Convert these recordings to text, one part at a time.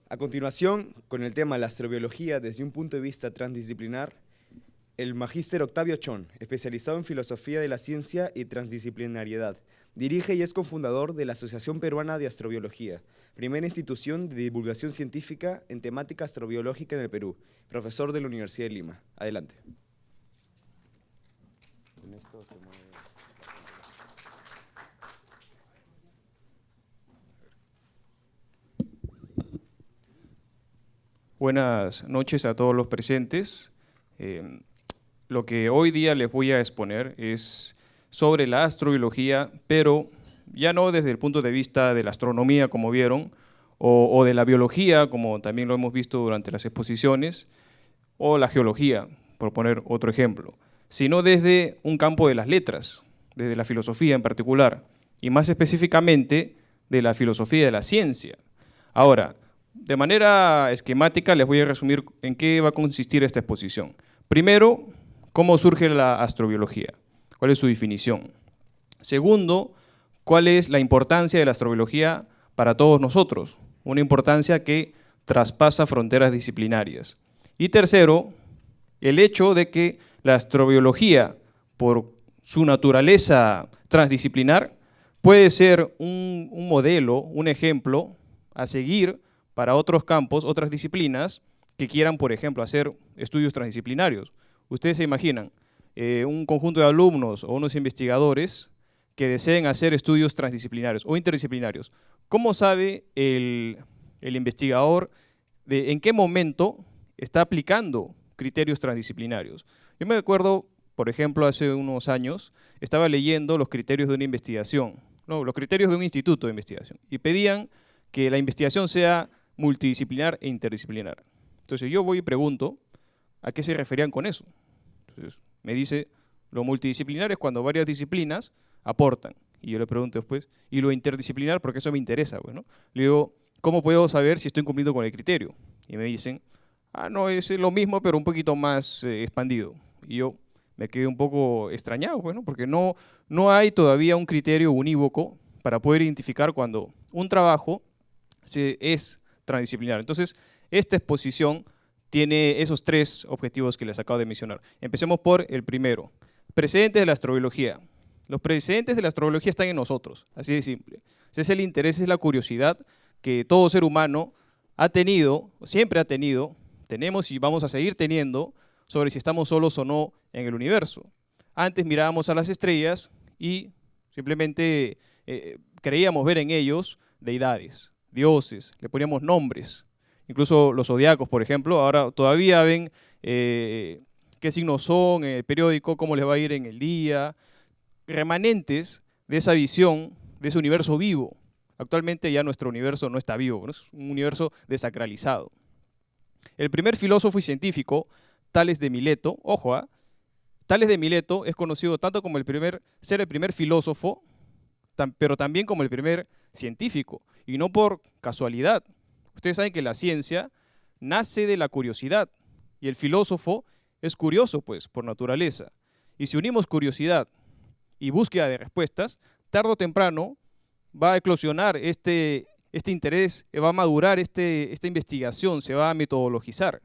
A continuación, con el tema la astrobiología desde un punto de vista transdisciplinar, el magíster Octavio Chon, especializado en filosofía de la ciencia y transdisciplinariedad, dirige y es cofundador de la Asociación Peruana de Astrobiología, primera institución de divulgación científica en temática astrobiológica en el Perú, profesor de la Universidad de Lima. Adelante. Con esto se mueve. Buenas noches a todos los presentes. Lo que hoy día les voy a exponer es sobre la astrobiología, pero ya no desde el punto de vista de la astronomía, como vieron, o de la biología, como también lo hemos visto durante las exposiciones, o la geología, por poner otro ejemplo, sino desde un campo de las letras, desde la filosofía en particular, y más específicamente de la filosofía de la ciencia. Ahora, de manera esquemática les voy a resumir en qué va a consistir esta exposición. Primero, cómo surge la astrobiología, cuál es su definición. Segundo, cuál es la importancia de la astrobiología para todos nosotros, una importancia que traspasa fronteras disciplinarias. Y tercero, el hecho de que la astrobiología, por su naturaleza transdisciplinar, puede ser un modelo, un ejemplo a seguir para otros campos, otras disciplinas que quieran, por ejemplo, hacer estudios transdisciplinarios. Ustedes se imaginan un conjunto de alumnos o unos investigadores que deseen hacer estudios transdisciplinarios o interdisciplinarios. ¿Cómo sabe el investigador en qué momento está aplicando criterios transdisciplinarios? Yo me acuerdo, por ejemplo, hace unos años, estaba leyendo los criterios de una investigación, no, los criterios de un instituto de investigación, y pedían que la investigación sea multidisciplinar e interdisciplinar. Entonces yo voy y pregunto a qué se referían con eso. Entonces me dice, lo multidisciplinar es cuando varias disciplinas aportan. Y yo le pregunto después, ¿y lo interdisciplinar? Porque eso me interesa. Pues, ¿no? Le digo, ¿cómo puedo saber si estoy cumpliendo con el criterio? Y me dicen, no, es lo mismo, pero un poquito más expandido. Y yo me quedé un poco extrañado, pues, ¿no? Porque no hay todavía un criterio unívoco para poder identificar cuando un trabajo es transdisciplinar. Entonces, esta exposición tiene esos tres objetivos que les acabo de mencionar. Empecemos por el primero, precedentes de la astrobiología. Los precedentes de la astrobiología están en nosotros, así de simple. Ese es el interés, es la curiosidad que todo ser humano ha tenido, siempre ha tenido, tenemos y vamos a seguir teniendo sobre si estamos solos o no en el universo. Antes mirábamos a las estrellas y simplemente creíamos ver en ellos deidades, dioses, le poníamos nombres. Incluso los zodiacos, por ejemplo, ahora todavía ven qué signos son en el periódico, cómo les va a ir en el día, remanentes de esa visión, de ese universo vivo. Actualmente ya nuestro universo no está vivo, ¿no? Es un universo desacralizado. El primer filósofo y científico, Tales de Mileto, ojo, Tales de Mileto es conocido tanto como el primer filósofo, pero también como el primer científico, y no por casualidad. Ustedes saben que la ciencia nace de la curiosidad, y el filósofo es curioso, pues, por naturaleza. Y si unimos curiosidad y búsqueda de respuestas, tarde o temprano va a eclosionar este interés, va a madurar esta investigación, se va a metodologizar.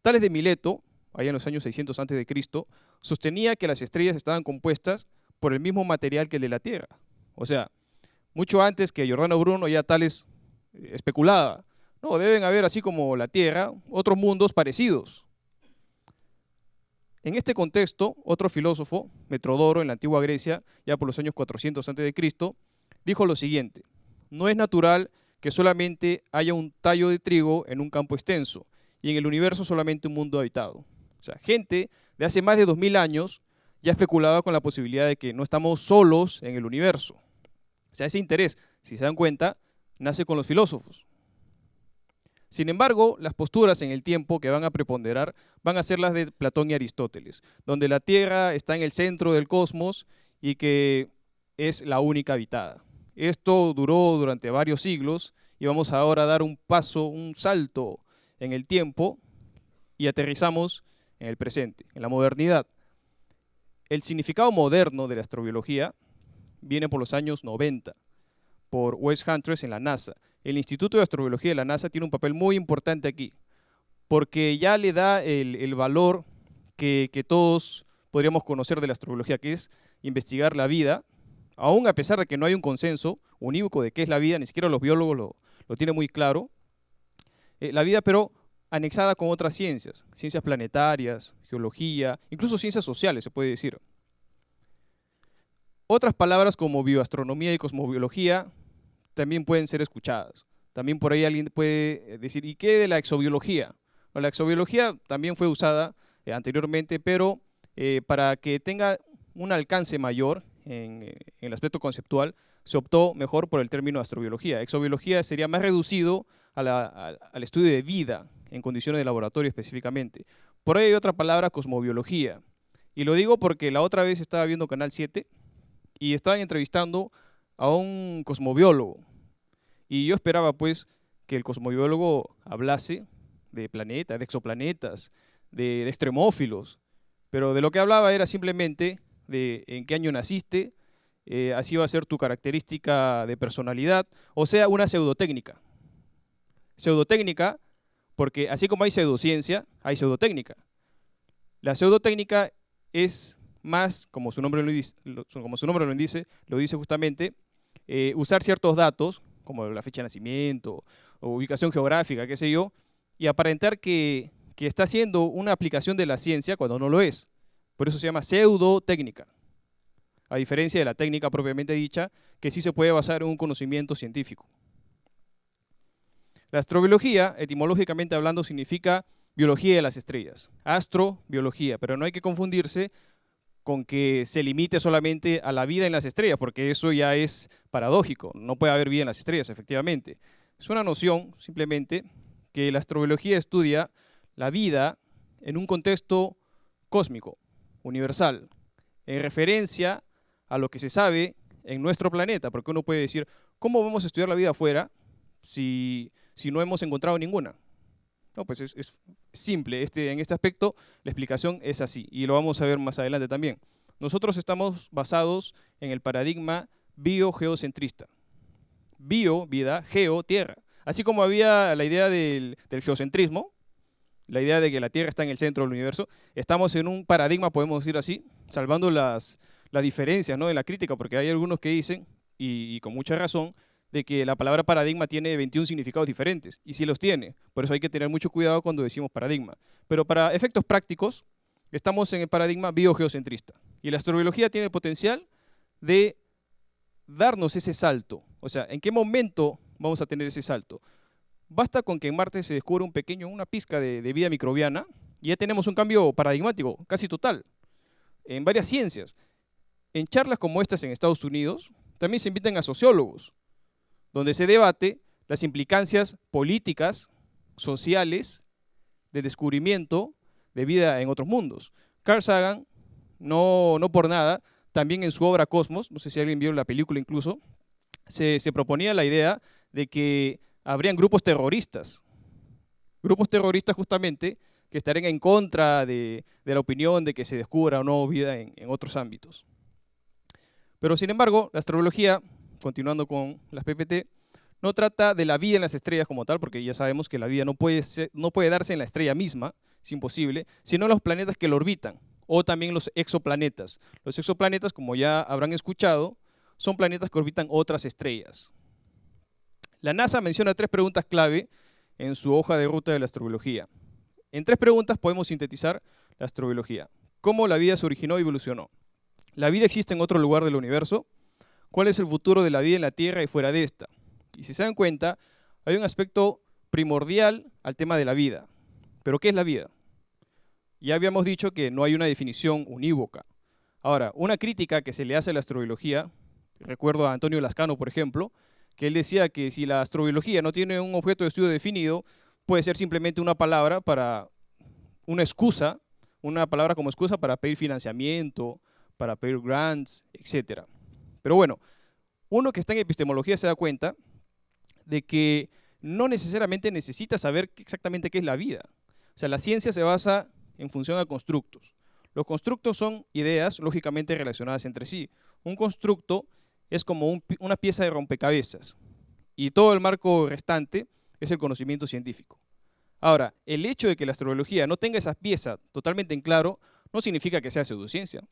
Tales de Mileto, allá en los años 600 a.C., sostenía que las estrellas estaban compuestas por el mismo material que el de la Tierra. O sea, mucho antes que Giordano Bruno ya Tales especulaba, no, deben haber, así como la Tierra, otros mundos parecidos. En este contexto, otro filósofo, Metrodoro, en la antigua Grecia, ya por los años 400 a.C., dijo lo siguiente: no es natural que solamente haya un tallo de trigo en un campo extenso y en el universo solamente un mundo habitado. O sea, gente de hace más de 2000 años ya especulaba con la posibilidad de que no estamos solos en el universo. O sea, ese interés, si se dan cuenta, nace con los filósofos. Sin embargo, las posturas en el tiempo que van a preponderar van a ser las de Platón y Aristóteles, donde la Tierra está en el centro del cosmos y que es la única habitada. Esto duró durante varios siglos y vamos ahora a dar un paso, un salto en el tiempo y aterrizamos en el presente, en la modernidad. El significado moderno de la astrobiología viene por los años 90, por Wes Huntress en la NASA. El Instituto de Astrobiología de la NASA tiene un papel muy importante aquí, porque ya le da el valor que todos podríamos conocer de la astrobiología, que es investigar la vida, aún a pesar de que no hay un consenso unívoco de qué es la vida, ni siquiera los biólogos lo tienen muy claro, la vida pero anexada con otras ciencias, ciencias planetarias, geología, incluso ciencias sociales se puede decir. Otras palabras como bioastronomía y cosmobiología también pueden ser escuchadas. También por ahí alguien puede decir, ¿y qué de la exobiología? Bueno, la exobiología también fue usada anteriormente, pero para que tenga un alcance mayor en el aspecto conceptual, se optó mejor por el término astrobiología. Exobiología sería más reducido al estudio de vida en condiciones de laboratorio específicamente. Por ahí hay otra palabra, cosmobiología. Y lo digo porque la otra vez estaba viendo Canal 7 y estaban entrevistando a un cosmobiólogo. Y yo esperaba pues que el cosmobiólogo hablase de planetas, de exoplanetas, de extremófilos, pero de lo que hablaba era simplemente de en qué año naciste, así va a ser tu característica de personalidad, o sea, una pseudotécnica. Pseudotécnica, porque así como hay pseudociencia, hay pseudotécnica. La pseudotécnica es más, como su nombre lo dice justamente, usar ciertos datos, como la fecha de nacimiento, o ubicación geográfica, qué sé yo, y aparentar que está haciendo una aplicación de la ciencia cuando no lo es. Por eso se llama pseudotécnica, a diferencia de la técnica propiamente dicha, que sí se puede basar en un conocimiento científico. La astrobiología, etimológicamente hablando, significa biología de las estrellas, astrobiología, pero no hay que confundirse con que se limite solamente a la vida en las estrellas, porque eso ya es paradójico, no puede haber vida en las estrellas, efectivamente. Es una noción, simplemente, que la astrobiología estudia la vida en un contexto cósmico, universal, en referencia a lo que se sabe en nuestro planeta, porque uno puede decir, ¿cómo vamos a estudiar la vida afuera si no hemos encontrado ninguna? No, pues es simple, en este aspecto la explicación es así, y lo vamos a ver más adelante también. Nosotros estamos basados en el paradigma biogeocentrista. Bio, vida, geo, tierra. Así como había la idea del geocentrismo, la idea de que la Tierra está en el centro del universo, estamos en un paradigma, podemos decir así, salvando las diferencias, ¿no?, en la crítica, porque hay algunos que dicen, y con mucha razón, de que la palabra paradigma tiene 21 significados diferentes, y sí los tiene, por eso hay que tener mucho cuidado cuando decimos paradigma. Pero para efectos prácticos, estamos en el paradigma biogeocentrista, y la astrobiología tiene el potencial de darnos ese salto. O sea, ¿en qué momento vamos a tener ese salto? Basta con que en Marte se descubra una pizca de vida microbiana, y ya tenemos un cambio paradigmático, casi total, en varias ciencias. En charlas como estas en Estados Unidos, también se invitan a sociólogos, donde se debate las implicancias políticas, sociales, de descubrimiento de vida en otros mundos. Carl Sagan, no por nada, también en su obra Cosmos, no sé si alguien vio la película incluso, se proponía la idea de que habrían grupos terroristas justamente que estarían en contra de la opinión de que se descubra o no vida en otros ámbitos. Pero sin embargo, la astrobiología, continuando con las PPT, no trata de la vida en las estrellas como tal, porque ya sabemos que la vida no puede darse en la estrella misma, es imposible, sino en los planetas que lo orbitan, o también los exoplanetas. Los exoplanetas, como ya habrán escuchado, son planetas que orbitan otras estrellas. La NASA menciona 3 preguntas clave en su hoja de ruta de la astrobiología. En 3 preguntas podemos sintetizar la astrobiología. ¿Cómo la vida se originó y evolucionó? ¿La vida existe en otro lugar del universo? ¿Cuál es el futuro de la vida en la Tierra y fuera de esta? Y si se dan cuenta, hay un aspecto primordial al tema de la vida. ¿Pero qué es la vida? Ya habíamos dicho que no hay una definición unívoca. Ahora, una crítica que se le hace a la astrobiología, recuerdo a Antonio Lascano, por ejemplo, que él decía que si la astrobiología no tiene un objeto de estudio definido, puede ser simplemente una palabra para una excusa, una palabra como excusa para pedir financiamiento, para pedir grants, etc. Pero bueno, uno que está en epistemología se da cuenta de que no necesariamente necesita saber exactamente qué es la vida. O sea, la ciencia se basa en función a constructos. Los constructos son ideas lógicamente relacionadas entre sí. Un constructo es como una pieza de rompecabezas y todo el marco restante es el conocimiento científico. Ahora, el hecho de que la astrobiología no tenga esas piezas totalmente en claro no significa que sea pseudociencia,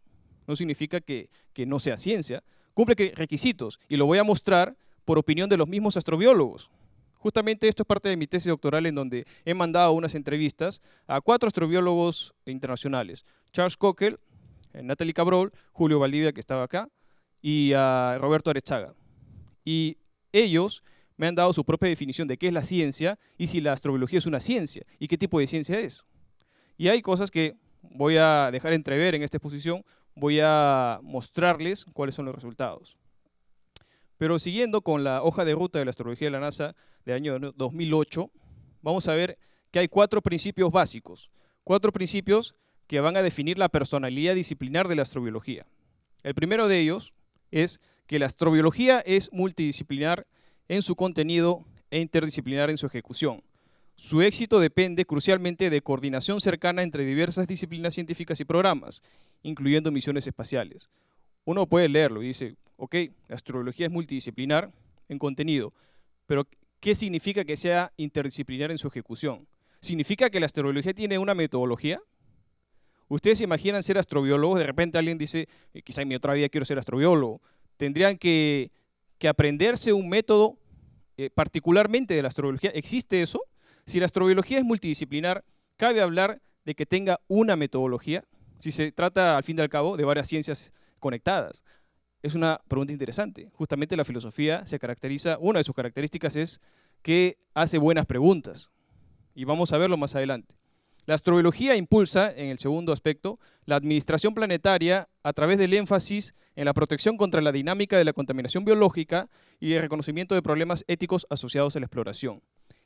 no significa que no sea ciencia, cumple requisitos y lo voy a mostrar por opinión de los mismos astrobiólogos. Justamente esto es parte de mi tesis doctoral en donde he mandado unas entrevistas a 4 astrobiólogos internacionales, Charles Cockell, Natalie Cabrol, Julio Valdivia, que estaba acá, y a Roberto Arechaga. Y ellos me han dado su propia definición de qué es la ciencia y si la astrobiología es una ciencia y qué tipo de ciencia es. Y hay cosas que voy a dejar entrever en esta exposición, voy a mostrarles cuáles son los resultados. Pero siguiendo con la hoja de ruta de la astrobiología de la NASA del año 2008, vamos a ver que hay 4 principios básicos, 4 principios que van a definir la personalidad disciplinar de la astrobiología. El primero de ellos es que la astrobiología es multidisciplinar en su contenido e interdisciplinar en su ejecución. Su éxito depende crucialmente de coordinación cercana entre diversas disciplinas científicas y programas, incluyendo misiones espaciales. Uno puede leerlo y dice, ok, la astrobiología es multidisciplinar en contenido, pero ¿qué significa que sea interdisciplinar en su ejecución? ¿Significa que la astrobiología tiene una metodología? Ustedes se imaginan ser astrobiólogos, de repente alguien dice, quizá en mi otra vida quiero ser astrobiólogo. Tendrían que aprenderse un método particularmente de la astrobiología. ¿Existe eso? Si la astrobiología es multidisciplinar, ¿cabe hablar de que tenga una metodología? Si se trata, al fin y al cabo, de varias ciencias conectadas. Es una pregunta interesante. Justamente la filosofía se caracteriza, una de sus características es que hace buenas preguntas. Y vamos a verlo más adelante. La astrobiología impulsa, en el segundo aspecto, la administración planetaria a través del énfasis en la protección contra la dinámica de la contaminación biológica y el reconocimiento de problemas éticos asociados a la exploración.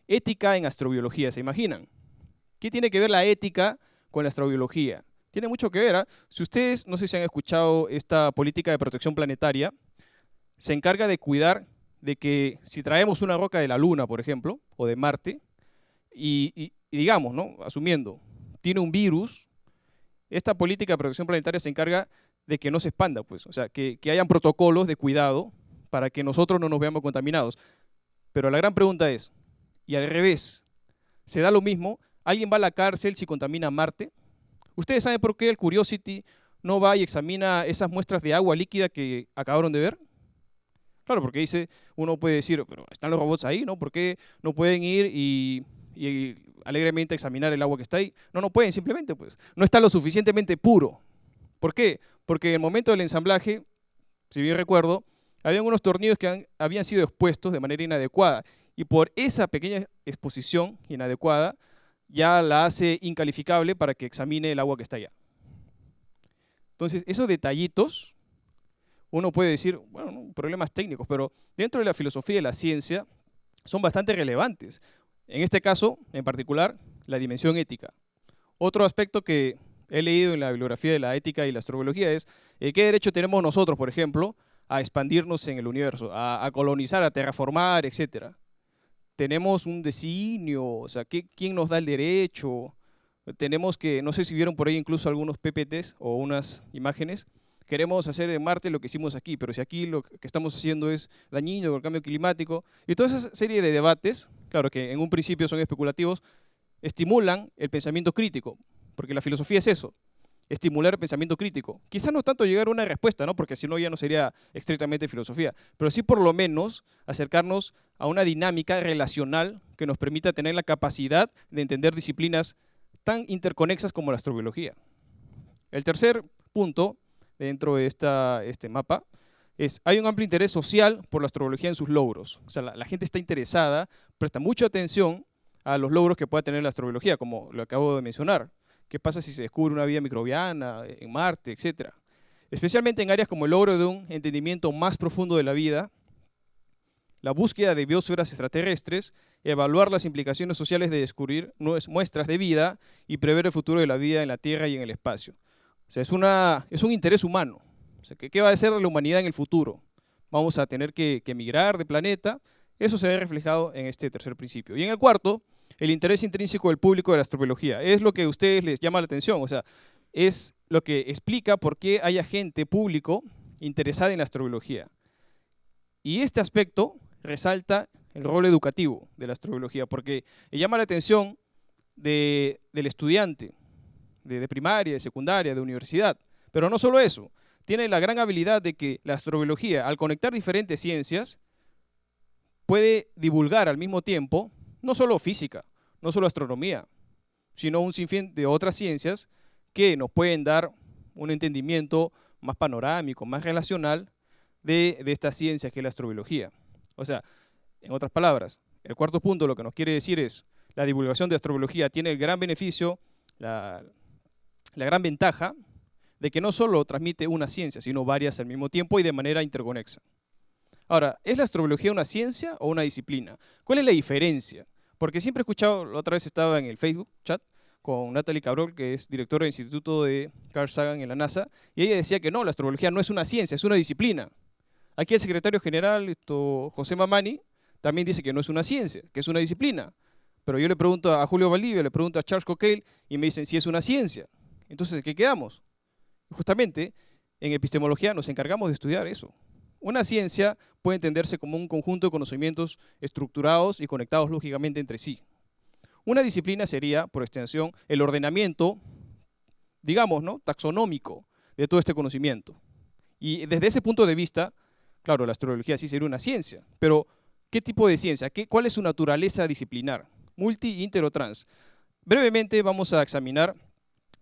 Ética en astrobiología, ¿se imaginan? ¿Qué tiene que ver la ética con la astrobiología? Tiene mucho que ver, ¿eh? Si ustedes, no sé si han escuchado esta política de protección planetaria, se encarga de cuidar de que si traemos una roca de la Luna, por ejemplo, o de Marte, y digamos, ¿no?, asumiendo, tiene un virus, esta política de protección planetaria se encarga de que no se expanda, pues, o sea, que hayan protocolos de cuidado para que nosotros no nos veamos contaminados. Pero la gran pregunta es, y al revés, ¿se da lo mismo? ¿Alguien va a la cárcel si contamina Marte? ¿Ustedes saben por qué el Curiosity no va y examina esas muestras de agua líquida que acabaron de ver? Claro, porque dice, uno puede decir, pero están los robots ahí, ¿no? ¿Por qué no pueden ir y alegremente examinar el agua que está ahí? No pueden simplemente, pues. No está lo suficientemente puro. ¿Por qué? Porque en el momento del ensamblaje, si bien recuerdo, habían unos tornillos que habían sido expuestos de manera inadecuada. Y por esa pequeña exposición inadecuada, ya la hace incalificable para que examine el agua que está allá. Entonces, esos detallitos, uno puede decir, bueno, no, problemas técnicos, pero dentro de la filosofía de la ciencia son bastante relevantes. En este caso, en particular, la dimensión ética. Otro aspecto que he leído en la bibliografía de la ética y la astrobiología es qué derecho tenemos nosotros, por ejemplo, a expandirnos en el universo, a colonizar, a terraformar, etc. Tenemos un designio, o sea, ¿quién nos da el derecho? Tenemos que, no sé si vieron por ahí incluso algunos PPTs o unas imágenes, queremos hacer en Marte lo que hicimos aquí, pero si aquí lo que estamos haciendo es dañino con el cambio climático, y toda esa serie de debates, claro que en un principio son especulativos, estimulan el pensamiento crítico, porque la filosofía es eso, estimular el pensamiento crítico. Quizás no tanto llegar a una respuesta, ¿no?, porque si no ya no sería estrictamente filosofía, pero sí por lo menos acercarnos a una dinámica relacional que nos permita tener la capacidad de entender disciplinas tan interconexas como la astrobiología. El tercer punto dentro de este mapa es, hay un amplio interés social por la astrobiología en sus logros. O sea, la gente está interesada, presta mucha atención a los logros que pueda tener la astrobiología, como lo acabo de mencionar. ¿Qué pasa si se descubre una vida microbiana en Marte, etcétera? Especialmente en áreas como el logro de un entendimiento más profundo de la vida, la búsqueda de biosferas extraterrestres, evaluar las implicaciones sociales de descubrir muestras de vida y prever el futuro de la vida en la Tierra y en el espacio. O sea, es un interés humano. O sea, ¿qué va a hacer la humanidad en el futuro? Vamos a tener que migrar de planeta. Eso se ve reflejado en este tercer principio. Y en el cuarto, el interés intrínseco del público de la astrobiología. Es lo que a ustedes les llama la atención, o sea, es lo que explica por qué haya gente, público, interesada en la astrobiología. Y este aspecto resalta el rol educativo de la astrobiología, porque llama la atención del estudiante de primaria, de secundaria, de universidad. Pero no solo eso, tiene la gran habilidad de que la astrobiología, al conectar diferentes ciencias, puede divulgar al mismo tiempo no solo física, no solo astronomía, sino un sinfín de otras ciencias que nos pueden dar un entendimiento más panorámico, más relacional de esta ciencia que es la astrobiología. O sea, en otras palabras, el cuarto punto lo que nos quiere decir es la divulgación de astrobiología tiene el gran beneficio, la gran ventaja de que no solo transmite una ciencia, sino varias al mismo tiempo y de manera interconexa. Ahora, ¿es la astrobiología una ciencia o una disciplina? ¿Cuál es la diferencia? Porque siempre he escuchado, la otra vez estaba en el Facebook chat con Natalie Cabrol, que es directora del Instituto de Carl Sagan en la NASA, y ella decía que no, la astrobiología no es una ciencia, es una disciplina. Aquí el secretario general, José Mamani, también dice que no es una ciencia, que es una disciplina. Pero yo le pregunto a Julio Valdivia, le pregunto a Charles Cockale, y me dicen si es una ciencia. Entonces, ¿en qué quedamos? Justamente, en epistemología nos encargamos de estudiar eso. Una ciencia puede entenderse como un conjunto de conocimientos estructurados y conectados lógicamente entre sí. Una disciplina sería, por extensión, el ordenamiento, digamos, ¿no?, taxonómico de todo este conocimiento. Y desde ese punto de vista, claro, la astrobiología sí sería una ciencia, pero ¿qué tipo de ciencia? ¿Cuál es su naturaleza disciplinar? Multi, inter o trans. Brevemente vamos a examinar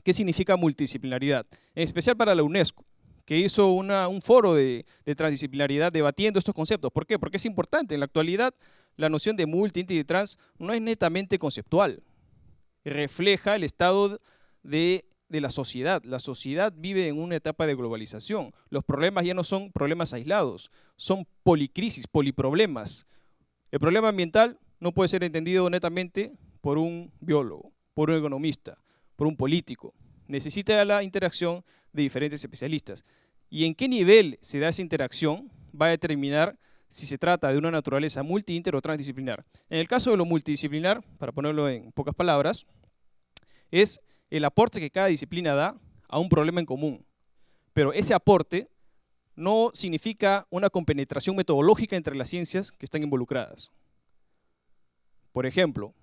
qué significa multidisciplinaridad, en especial para la UNESCO, que hizo un foro de transdisciplinaridad debatiendo estos conceptos. ¿Por qué? Porque es importante. En la actualidad, la noción de multi, inter y trans no es netamente conceptual. Refleja el estado de la sociedad. La sociedad vive en una etapa de globalización. Los problemas ya no son problemas aislados, son policrisis, poliproblemas. El problema ambiental no puede ser entendido netamente por un biólogo, por un economista, por un político. Necesita la interacción de diferentes especialistas. Y en qué nivel se da esa interacción va a determinar si se trata de una naturaleza multi, inter o transdisciplinar. En el caso de lo multidisciplinar, para ponerlo en pocas palabras, es el aporte que cada disciplina da a un problema en común. Pero ese aporte no significa una compenetración metodológica entre las ciencias que están involucradas. Por ejemplo,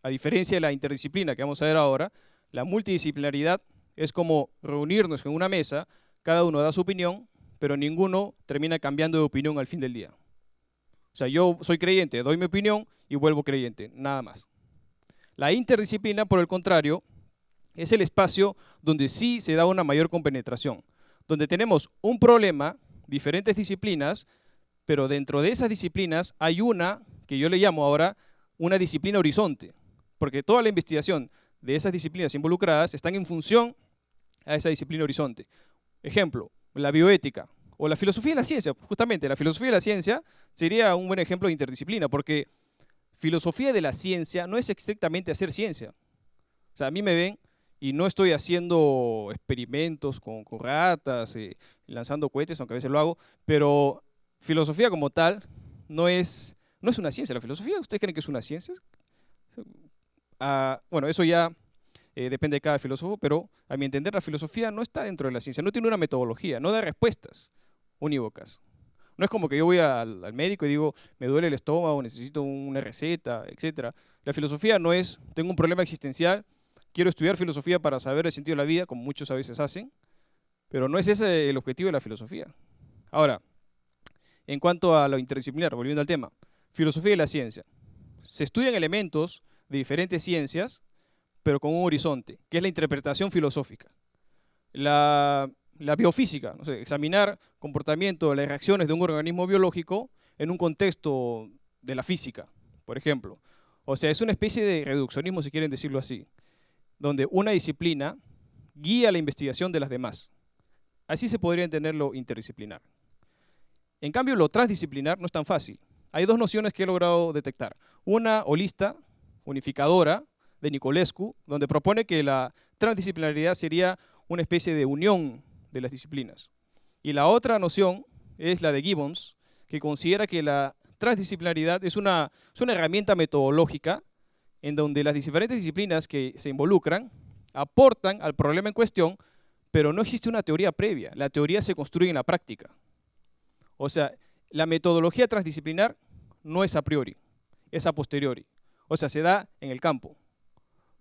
a diferencia de la interdisciplina que vamos a ver ahora, la multidisciplinaridad es como reunirnos en una mesa, cada uno da su opinión, pero ninguno termina cambiando de opinión al fin del día. O sea, yo soy creyente, doy mi opinión y vuelvo creyente, nada más. La interdisciplina, por el contrario, es el espacio donde sí se da una mayor compenetración, donde tenemos un problema, diferentes disciplinas, pero dentro de esas disciplinas hay una, que yo le llamo ahora, una disciplina horizonte, porque toda la investigación de esas disciplinas involucradas están en función a esa disciplina horizonte. Ejemplo, la bioética o la filosofía de la ciencia. Justamente, la filosofía de la ciencia sería un buen ejemplo de interdisciplina, porque filosofía de la ciencia no es estrictamente hacer ciencia. O sea, a mí me ven y no estoy haciendo experimentos con ratas, lanzando cohetes, aunque a veces lo hago, pero filosofía como tal no es una ciencia. ¿La filosofía ustedes creen que es una ciencia? Bueno, eso ya depende de cada filósofo, pero a mi entender la filosofía no está dentro de la ciencia, no tiene una metodología, no da respuestas unívocas. No es como que yo voy al médico y digo, me duele el estómago, necesito una receta, etc. La filosofía no es, tengo un problema existencial, quiero estudiar filosofía para saber el sentido de la vida, como muchos a veces hacen, pero no es ese el objetivo de la filosofía. Ahora, en cuanto a lo interdisciplinar, volviendo al tema, filosofía y la ciencia. Se estudian elementos de diferentes ciencias, pero con un horizonte, que es la interpretación filosófica. La biofísica, no sé, examinar comportamiento, las reacciones de un organismo biológico en un contexto de la física, por ejemplo. O sea, es una especie de reduccionismo, si quieren decirlo así, donde una disciplina guía la investigación de las demás. Así se podría entender lo interdisciplinar. En cambio, lo transdisciplinar no es tan fácil. Hay dos nociones que he logrado detectar. Una holista, unificadora, de Nicolescu, donde propone que la transdisciplinaridad sería una especie de unión de las disciplinas. Y la otra noción es la de Gibbons, que considera que la transdisciplinaridad es una herramienta metodológica en donde las diferentes disciplinas que se involucran aportan al problema en cuestión, pero no existe una teoría previa. La teoría se construye en la práctica. O sea, la metodología transdisciplinar no es a priori, es a posteriori. O sea, se da en el campo.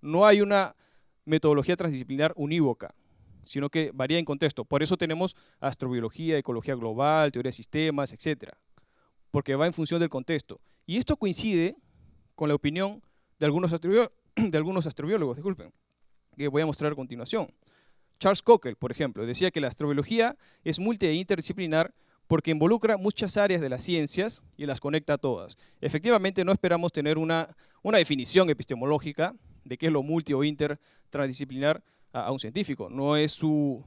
No hay una metodología transdisciplinar unívoca, sino que varía en contexto. Por eso tenemos astrobiología, ecología global, teoría de sistemas, etc. Porque va en función del contexto. Y esto coincide con la opinión de algunos astrobiólogos, disculpen, que voy a mostrar a continuación. Charles Cockell, por ejemplo, decía que la astrobiología es multi e interdisciplinar porque involucra muchas áreas de las ciencias y las conecta a todas. Efectivamente, no esperamos tener una definición epistemológica de qué es lo multi o intertransdisciplinar a un científico, no es su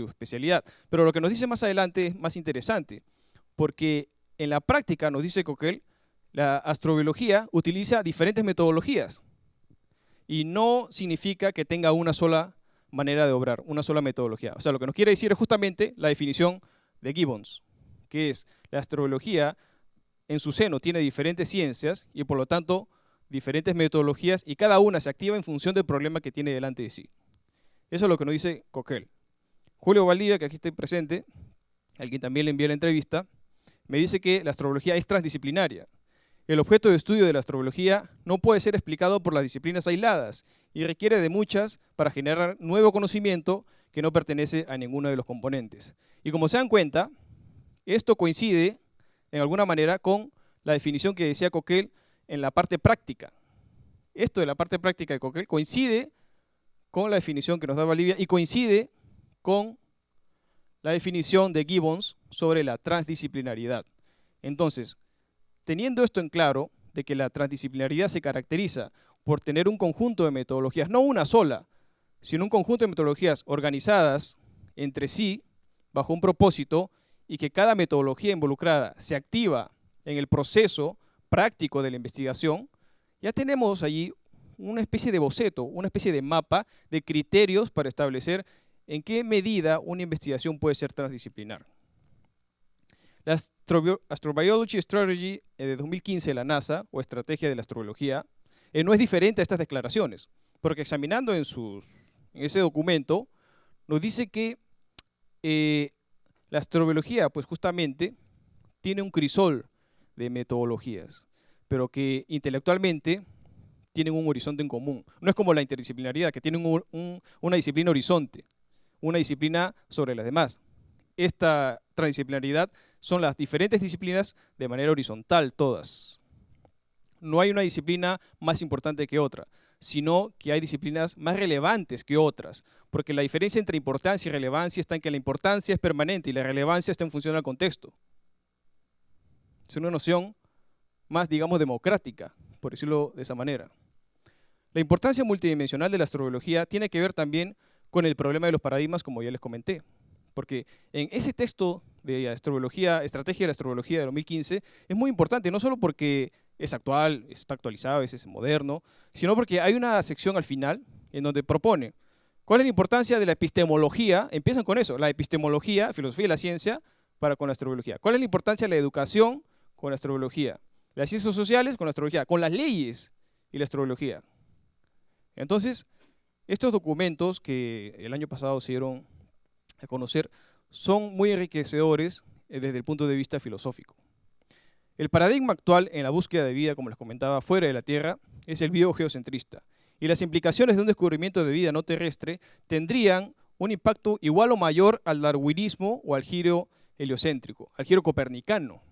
especialidad. Pero lo que nos dice más adelante es más interesante, porque en la práctica, nos dice Cockell, la astrobiología utiliza diferentes metodologías y no significa que tenga una sola manera de obrar, una sola metodología. O sea, lo que nos quiere decir es justamente la definición de Gibbons, que es la astrobiología en su seno tiene diferentes ciencias y por lo tanto diferentes metodologías y cada una se activa en función del problema que tiene delante de sí. Eso es lo que nos dice Cockell. Julio Valdivia, que aquí está presente, al quien también le envié la entrevista, me dice que la astrobiología es transdisciplinaria. El objeto de estudio de la astrobiología no puede ser explicado por las disciplinas aisladas y requiere de muchas para generar nuevo conocimiento que no pertenece a ninguno de los componentes. Y como se dan cuenta, esto coincide en alguna manera con la definición que decía Cockell en la parte práctica. Esto de la parte práctica de Cockell coincide con la definición que nos da Valdivia y coincide con la definición de Gibbons sobre la transdisciplinariedad. Entonces, teniendo esto en claro, de que la transdisciplinariedad se caracteriza por tener un conjunto de metodologías, no una sola, sino un conjunto de metodologías organizadas entre sí, bajo un propósito, y que cada metodología involucrada se activa en el proceso práctico de la investigación, ya tenemos allí una especie de boceto, una especie de mapa de criterios para establecer en qué medida una investigación puede ser transdisciplinar. La Astrobiology Strategy de 2015 de la NASA, o Estrategia de la Astrobiología, no es diferente a estas declaraciones, porque examinando en ese documento, nos dice que la astrobiología, pues justamente, tiene un crisol de metodologías, pero que intelectualmente tienen un horizonte en común. No es como la interdisciplinaridad, que tienen una disciplina horizonte, una disciplina sobre las demás. Esta transdisciplinaridad son las diferentes disciplinas de manera horizontal, todas. No hay una disciplina más importante que otra, sino que hay disciplinas más relevantes que otras, porque la diferencia entre importancia y relevancia está en que la importancia es permanente y la relevancia está en función al contexto. Es una noción más, digamos, democrática, por decirlo de esa manera. La importancia multidimensional de la astrobiología tiene que ver también con el problema de los paradigmas, como ya les comenté. Porque en ese texto de astrobiología, Estrategia de la Astrobiología de 2015, es muy importante, no solo porque es actual, está actualizado, es moderno, sino porque hay una sección al final en donde propone cuál es la importancia de la epistemología, empiezan con eso, la epistemología, filosofía y la ciencia, para con la astrobiología. ¿Cuál es la importancia de la educación con la astrobiología? Las ciencias sociales con la astrobiología, con las leyes y la astrobiología. Entonces, estos documentos que el año pasado se dieron a conocer son muy enriquecedores desde el punto de vista filosófico. El paradigma actual en la búsqueda de vida, como les comentaba, fuera de la Tierra, es el biogeocentrista. Y las implicaciones de un descubrimiento de vida no terrestre tendrían un impacto igual o mayor al darwinismo o al giro heliocéntrico, al giro copernicano.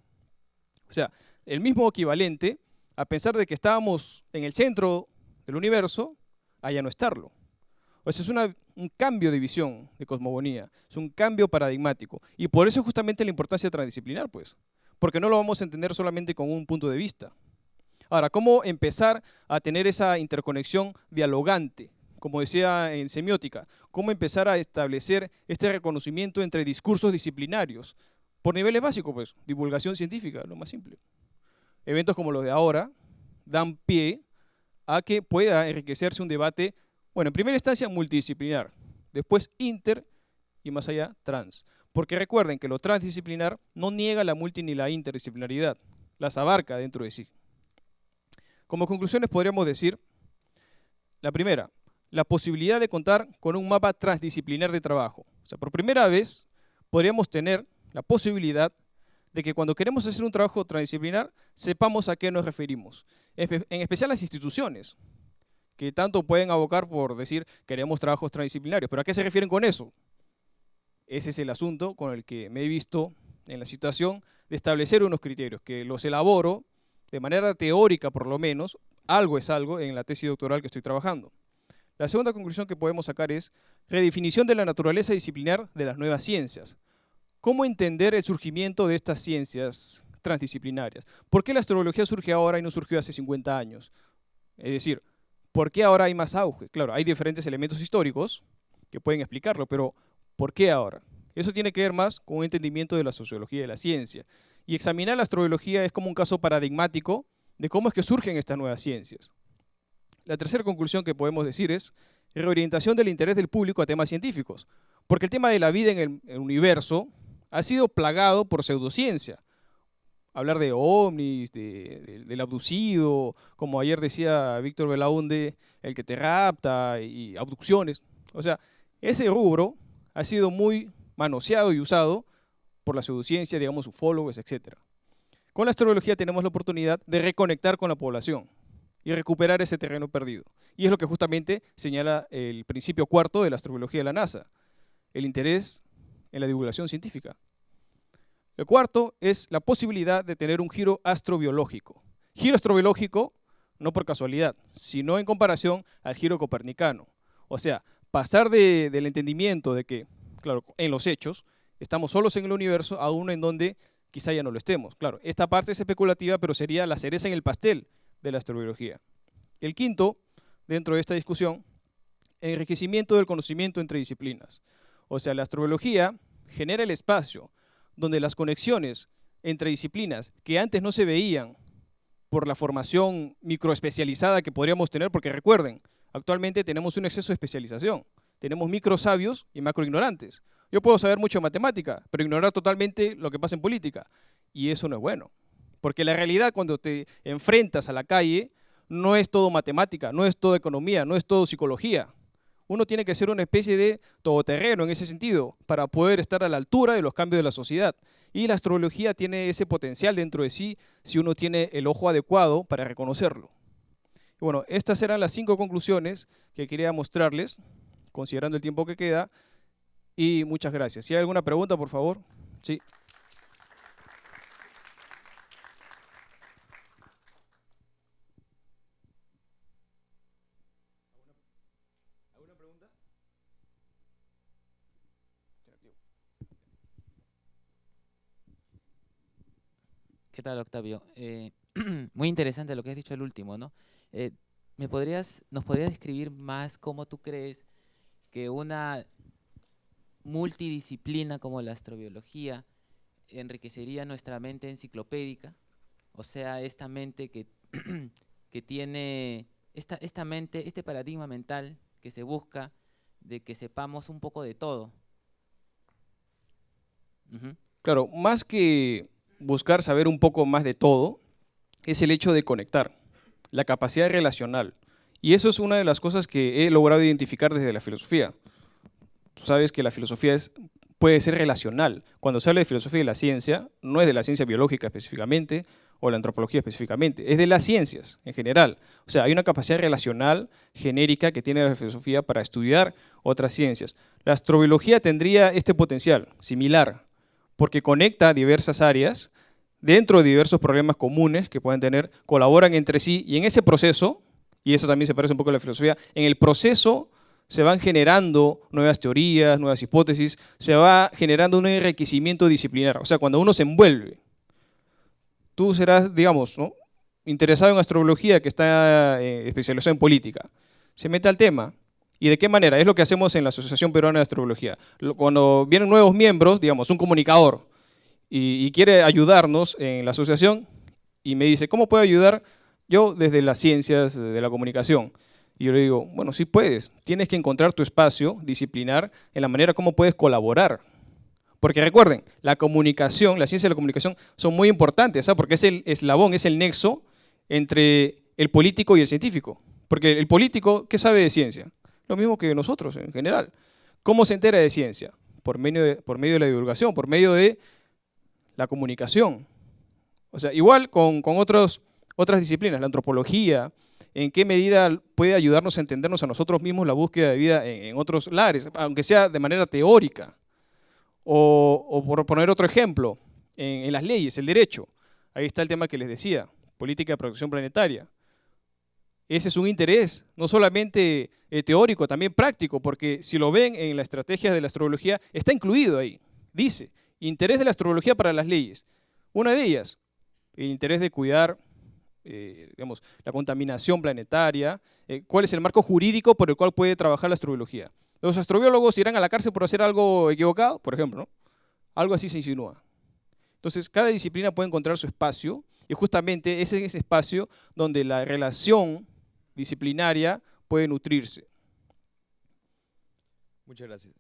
O sea, el mismo equivalente a pensar de que estábamos en el centro del universo, a ya no estarlo. O sea, es un cambio de visión de cosmogonía, es un cambio paradigmático. Y por eso justamente la importancia transdisciplinar, pues. Porque no lo vamos a entender solamente con un punto de vista. Ahora, ¿cómo empezar a tener esa interconexión dialogante? Como decía en semiótica, ¿cómo empezar a establecer este reconocimiento entre discursos disciplinarios? Por niveles básicos, pues, divulgación científica, lo más simple. Eventos como los de ahora dan pie a que pueda enriquecerse un debate, bueno, en primera instancia multidisciplinar, después inter y más allá trans. Porque recuerden que lo transdisciplinar no niega la multi ni la interdisciplinaridad, las abarca dentro de sí. Como conclusiones podríamos decir, la primera, la posibilidad de contar con un mapa transdisciplinar de trabajo. O sea, por primera vez podríamos tener la posibilidad de que cuando queremos hacer un trabajo transdisciplinar, sepamos a qué nos referimos. En especial las instituciones, que tanto pueden abocar por decir queremos trabajos transdisciplinarios. ¿Pero a qué se refieren con eso? Ese es el asunto con el que me he visto en la situación de establecer unos criterios, que los elaboro de manera teórica por lo menos, algo es algo en la tesis doctoral que estoy trabajando. La segunda conclusión que podemos sacar es redefinición de la naturaleza disciplinar de las nuevas ciencias. ¿Cómo entender el surgimiento de estas ciencias transdisciplinarias? ¿Por qué la astrología surge ahora y no surgió hace 50 años? Es decir, ¿por qué ahora hay más auge? Claro, hay diferentes elementos históricos que pueden explicarlo, pero ¿por qué ahora? Eso tiene que ver más con un entendimiento de la sociología de la ciencia. Y examinar la astrobiología es como un caso paradigmático de cómo es que surgen estas nuevas ciencias. La tercera conclusión que podemos decir es reorientación del interés del público a temas científicos, porque el tema de la vida en el universo ha sido plagado por pseudociencia. Hablar de ovnis, del abducido, como ayer decía Víctor Belaunde, el que te rapta y abducciones. O sea, ese rubro ha sido muy manoseado y usado por la pseudociencia, digamos, ufólogos, etc. Con la astrología tenemos la oportunidad de reconectar con la población y recuperar ese terreno perdido. Y es lo que justamente señala el principio cuarto de la astrobiología de la NASA, el interés en la divulgación científica. El cuarto es la posibilidad de tener un giro astrobiológico. Giro astrobiológico no por casualidad, sino en comparación al giro copernicano. O sea, pasar del entendimiento de que, claro, en los hechos, estamos solos en el universo a uno en donde quizá ya no lo estemos. Claro, esta parte es especulativa, pero sería la cereza en el pastel de la astrobiología. El quinto, dentro de esta discusión, enriquecimiento del conocimiento entre disciplinas. O sea, la astrobiología genera el espacio donde las conexiones entre disciplinas que antes no se veían por la formación microespecializada que podríamos tener, porque recuerden, actualmente tenemos un exceso de especialización. Tenemos microsabios y macroignorantes. Yo puedo saber mucho de matemática, pero ignorar totalmente lo que pasa en política. Y eso no es bueno. Porque la realidad cuando te enfrentas a la calle no es todo matemática, no es todo economía, no es todo psicología. Uno tiene que ser una especie de todoterreno en ese sentido para poder estar a la altura de los cambios de la sociedad. Y la astrología tiene ese potencial dentro de sí si uno tiene el ojo adecuado para reconocerlo. Y bueno, estas eran las 5 conclusiones que quería mostrarles, considerando el tiempo que queda. Y muchas gracias. Si hay alguna pregunta, por favor. Sí. ¿Alguna pregunta? ¿Qué tal, Octavio? Muy interesante lo que has dicho el último, ¿no? ¿Nos podrías describir más cómo tú crees que una multidisciplina como la astrobiología enriquecería nuestra mente enciclopédica? O sea, esta mente que tiene, esta mente, este paradigma mental que se busca de que sepamos un poco de todo. Claro, más que buscar saber un poco más de todo, es el hecho de conectar, la capacidad relacional. Y eso es una de las cosas que he logrado identificar desde la filosofía. Tú sabes que la filosofía puede ser relacional. Cuando se habla de filosofía de la ciencia, no es de la ciencia biológica específicamente o la antropología específicamente, es de las ciencias en general. O sea, hay una capacidad relacional genérica que tiene la filosofía para estudiar otras ciencias. La astrobiología tendría este potencial similar, porque conecta diversas áreas dentro de diversos problemas comunes que pueden tener, colaboran entre sí y en ese proceso, y eso también se parece un poco a la filosofía, en el proceso se van generando nuevas teorías, nuevas hipótesis, se va generando un enriquecimiento disciplinar. O sea, cuando uno se envuelve, tú serás, digamos, ¿no?, interesado en astrobiología que está especializado en política, se mete al tema. ¿Y de qué manera? Es lo que hacemos en la Asociación Peruana de Astrobiología. Cuando vienen nuevos miembros, digamos, un comunicador, y quiere ayudarnos en la asociación, y me dice, ¿cómo puedo ayudar yo desde las ciencias de la comunicación? Y yo le digo, bueno, sí puedes. Tienes que encontrar tu espacio disciplinar en la manera como puedes colaborar. Porque recuerden, la comunicación, la ciencia de la comunicación son muy importantes, ¿sabes? Porque es el eslabón, es el nexo entre el político y el científico. Porque el político, ¿qué sabe de ciencia? Lo mismo que nosotros en general. ¿Cómo se entera de ciencia? Por medio de la divulgación, por medio de la comunicación. O sea, igual con otras disciplinas, la antropología, en qué medida puede ayudarnos a entendernos a nosotros mismos la búsqueda de vida en otros lares, aunque sea de manera teórica. O por poner otro ejemplo, en las leyes, el derecho. Ahí está el tema que les decía, política de protección planetaria. Ese es un interés, no solamente teórico, también práctico, porque si lo ven en la estrategia de la astrología, está incluido ahí. Dice, interés de la astrología para las leyes. Una de ellas, el interés de cuidar digamos, la contaminación planetaria, cuál es el marco jurídico por el cual puede trabajar la astrobiología. ¿Los astrobiólogos irán a la cárcel por hacer algo equivocado? Por ejemplo, ¿no? Algo así se insinúa. Entonces, cada disciplina puede encontrar su espacio y justamente ese es ese espacio donde la relación disciplinaria puede nutrirse. Muchas gracias.